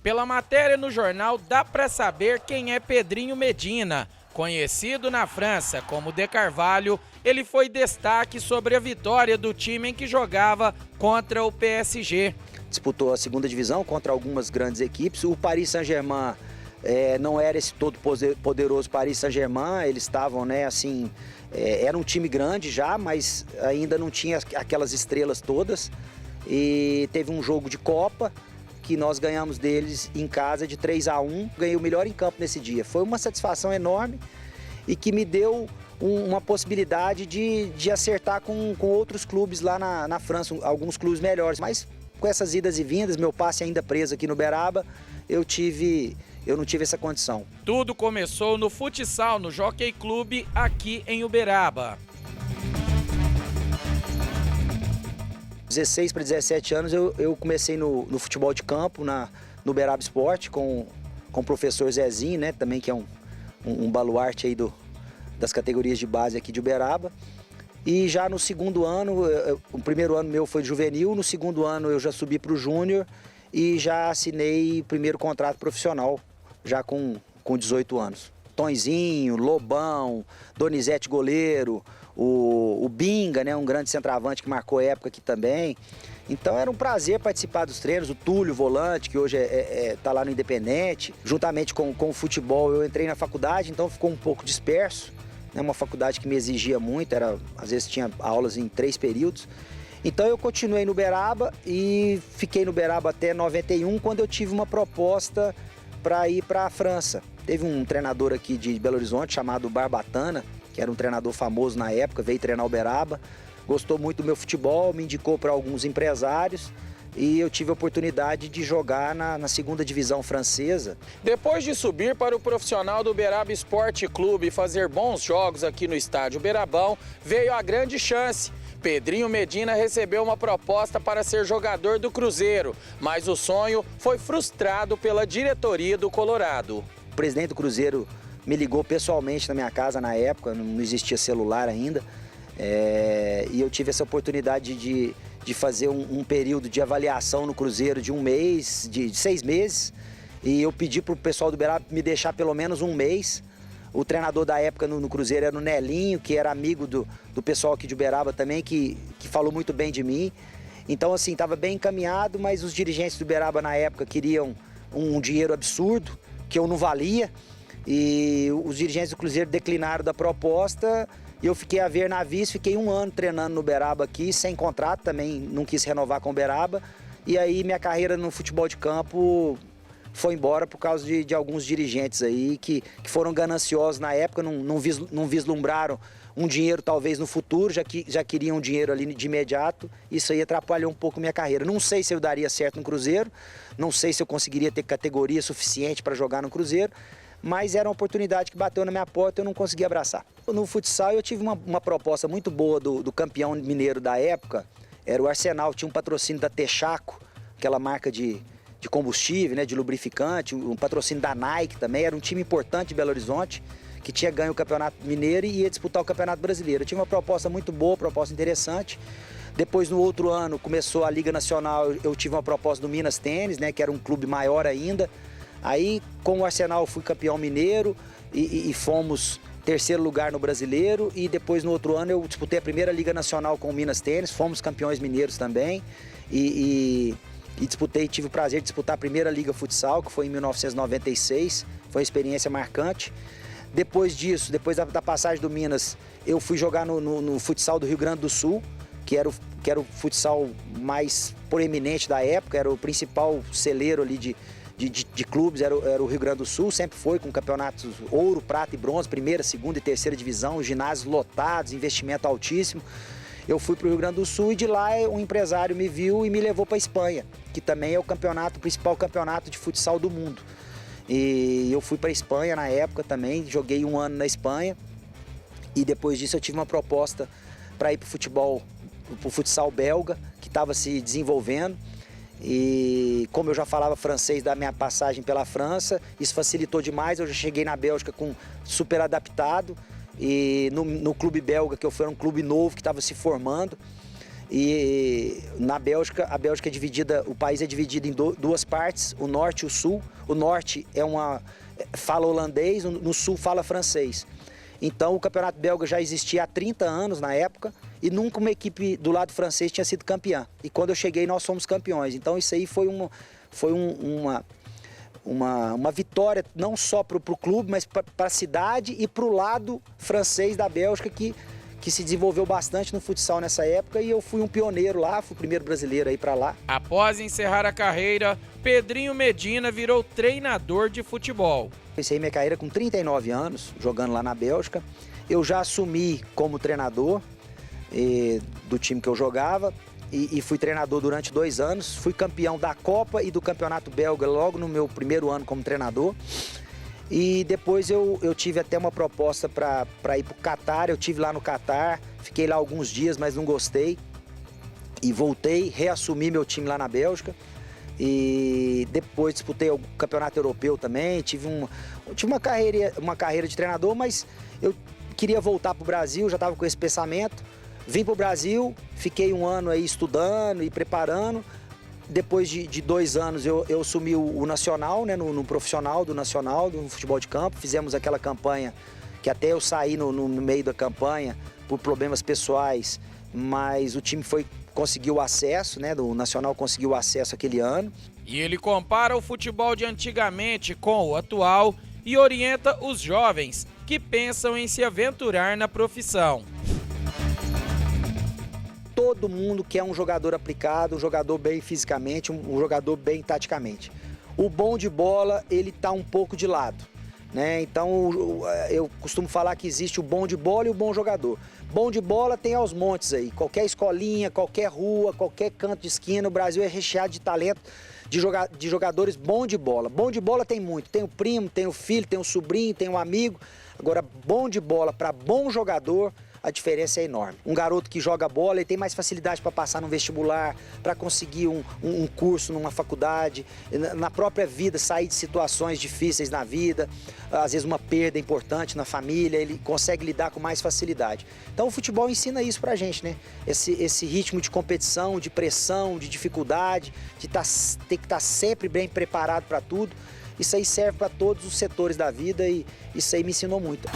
Pela matéria no jornal, dá para saber quem é Pedrinho Medina. Conhecido na França como De Carvalho, ele foi destaque sobre a vitória do time em que jogava contra o PSG. Disputou a segunda divisão contra algumas grandes equipes. O Paris Saint-Germain não era esse todo poderoso Paris Saint-Germain. Eles estavam, era um time grande já, mas ainda não tinha aquelas estrelas todas. E teve um jogo de Copa que nós ganhamos deles em casa de 3-1. Ganhei o melhor em campo nesse dia. Foi uma satisfação enorme e que me deu uma possibilidade de acertar com outros clubes lá na França, alguns clubes melhores. Mas com essas idas e vindas, meu passe ainda preso aqui no Uberaba, eu não tive essa condição. Tudo começou no futsal, no Jockey Clube, aqui em Uberaba. 16 para 17 anos eu comecei no futebol de campo, no Uberaba Esporte, com o professor Zezinho, né, também que é um baluarte aí das categorias de base aqui de Uberaba. E já no segundo ano, o primeiro ano meu foi juvenil, no segundo ano eu já subi para o júnior e já assinei o primeiro contrato profissional, já com 18 anos. Tonzinho, Lobão, Donizete goleiro, o Binga, né, um grande centroavante que marcou época aqui também. Então era um prazer participar dos treinos, o Túlio, volante, que hoje tá lá no Independente. Juntamente com o futebol eu entrei na faculdade, então ficou um pouco disperso. É uma faculdade que me exigia muito, às vezes tinha aulas em 3 períodos. Então eu continuei no Uberaba e fiquei no Uberaba até 91, quando eu tive uma proposta para ir para a França. Teve um treinador aqui de Belo Horizonte chamado Barbatana, que era um treinador famoso na época, veio treinar o Uberaba, gostou muito do meu futebol, me indicou para alguns empresários e eu tive a oportunidade de jogar na segunda divisão francesa. Depois de subir para o profissional do Uberaba Esporte Clube e fazer bons jogos aqui no estádio Uberabão, veio a grande chance. Pedrinho Medina recebeu uma proposta para ser jogador do Cruzeiro, mas o sonho foi frustrado pela diretoria do Colorado. O presidente do Cruzeiro me ligou pessoalmente na minha casa na época, não existia celular ainda, e eu tive essa oportunidade de fazer um período de avaliação no Cruzeiro de 1 mês, de 6 meses, e eu pedi para o pessoal do Uberaba me deixar pelo menos 1 mês. O treinador da época no Cruzeiro era o Nelinho, que era amigo do pessoal aqui de Uberaba também, que falou muito bem de mim. Então, assim, estava bem encaminhado, mas os dirigentes do Uberaba na época queriam um dinheiro absurdo, que eu não valia. E os dirigentes do Cruzeiro declinaram da proposta e eu fiquei a ver navios, fiquei 1 ano treinando no Uberaba aqui, sem contrato, também não quis renovar com o Uberaba. E aí minha carreira no futebol de campo foi embora por causa de alguns dirigentes aí que foram gananciosos na época, não vislumbraram um dinheiro talvez no futuro, já queriam um dinheiro ali de imediato. Isso aí atrapalhou um pouco minha carreira. Não sei se eu daria certo no Cruzeiro, não sei se eu conseguiria ter categoria suficiente para jogar no Cruzeiro, mas era uma oportunidade que bateu na minha porta e eu não consegui abraçar. No futsal eu tive uma proposta muito boa do campeão mineiro da época, era o Arsenal, tinha um patrocínio da Texaco, aquela marca de combustível, né, de lubrificante, um patrocínio da Nike também, era um time importante de Belo Horizonte, que tinha ganho o Campeonato Mineiro e ia disputar o Campeonato Brasileiro. Eu tive uma proposta muito boa, proposta interessante. Depois, no outro ano, começou a Liga Nacional, eu tive uma proposta do Minas Tênis, né, que era um clube maior ainda. Aí, com o Arsenal, eu fui campeão mineiro e fomos 3º lugar no Brasileiro. E depois, no outro ano, eu disputei a primeira Liga Nacional com o Minas Tênis, fomos campeões mineiros também. E tive o prazer de disputar a primeira Liga Futsal, que foi em 1996, foi uma experiência marcante. Depois disso, depois da passagem do Minas, eu fui jogar no futsal do Rio Grande do Sul, que era o futsal mais proeminente da época, era o principal celeiro ali de clubes, era o Rio Grande do Sul, sempre foi com campeonatos ouro, prata e bronze, 1ª, 2ª e 3ª divisão, ginásios lotados, investimento altíssimo. Eu fui para o Rio Grande do Sul e de lá um empresário me viu e me levou para a Espanha, que também é o principal campeonato de futsal do mundo. E eu fui para a Espanha na época também, joguei 1 ano na Espanha e depois disso eu tive uma proposta para ir para o futsal belga, que estava se desenvolvendo. E como eu já falava francês da minha passagem pela França, isso facilitou demais, eu já cheguei na Bélgica super adaptado. E no clube belga, que eu fui, era um clube novo que estava se formando. E na Bélgica, a Bélgica é dividida, o país é dividido em duas partes, o norte e o sul. O norte fala holandês, no sul fala francês. Então o campeonato belga já existia há 30 anos na época e nunca uma equipe do lado francês tinha sido campeã. E quando eu cheguei nós fomos campeões. Então isso aí foi uma vitória não só para o clube, mas para a cidade e para o lado francês da Bélgica que se desenvolveu bastante no futsal nessa época e eu fui um pioneiro lá, fui o primeiro brasileiro aí para lá. Após encerrar a carreira, Pedrinho Medina virou treinador de futebol. Comecei minha carreira com 39 anos, jogando lá na Bélgica. Eu já assumi como treinador do time que eu jogava e fui treinador durante 2 anos. Fui campeão da Copa e do Campeonato Belga logo no meu primeiro ano como treinador. E depois eu tive até uma proposta para ir para o Catar. Eu estive lá no Catar, fiquei lá alguns dias, mas não gostei. E voltei, reassumi meu time lá na Bélgica. E depois disputei o Campeonato Europeu também. Tive uma carreira de treinador, mas eu queria voltar para o Brasil, já estava com esse pensamento. Vim para o Brasil, fiquei um ano aí estudando e preparando. Depois de 2 anos eu assumi o Nacional, né, no profissional do Nacional, do futebol de campo. Fizemos aquela campanha que até eu saí no meio da campanha por problemas pessoais, mas o time conseguiu o acesso, né, do Nacional conseguiu o acesso aquele ano. E ele compara o futebol de antigamente com o atual e orienta os jovens que pensam em se aventurar na profissão. Todo mundo quer um jogador aplicado, um jogador bem fisicamente, um jogador bem taticamente. O bom de bola, ele está um pouco de lado, né? Então, eu costumo falar que existe o bom de bola e o bom jogador. Bom de bola tem aos montes aí. Qualquer escolinha, qualquer rua, qualquer canto de esquina, o Brasil é recheado de talento de jogadores bom de bola. Bom de bola tem muito. Tem o primo, tem o filho, tem o sobrinho, tem o amigo. Agora, bom de bola para bom jogador, a diferença é enorme. Um garoto que joga bola, ele tem mais facilidade para passar no vestibular, para conseguir um curso numa faculdade, na própria vida, sair de situações difíceis na vida, às vezes uma perda importante na família, ele consegue lidar com mais facilidade. Então o futebol ensina isso pra gente, né? Esse ritmo de competição, de pressão, de dificuldade, de ter que estar sempre bem preparado para tudo. Isso aí serve para todos os setores da vida e isso aí me ensinou muito.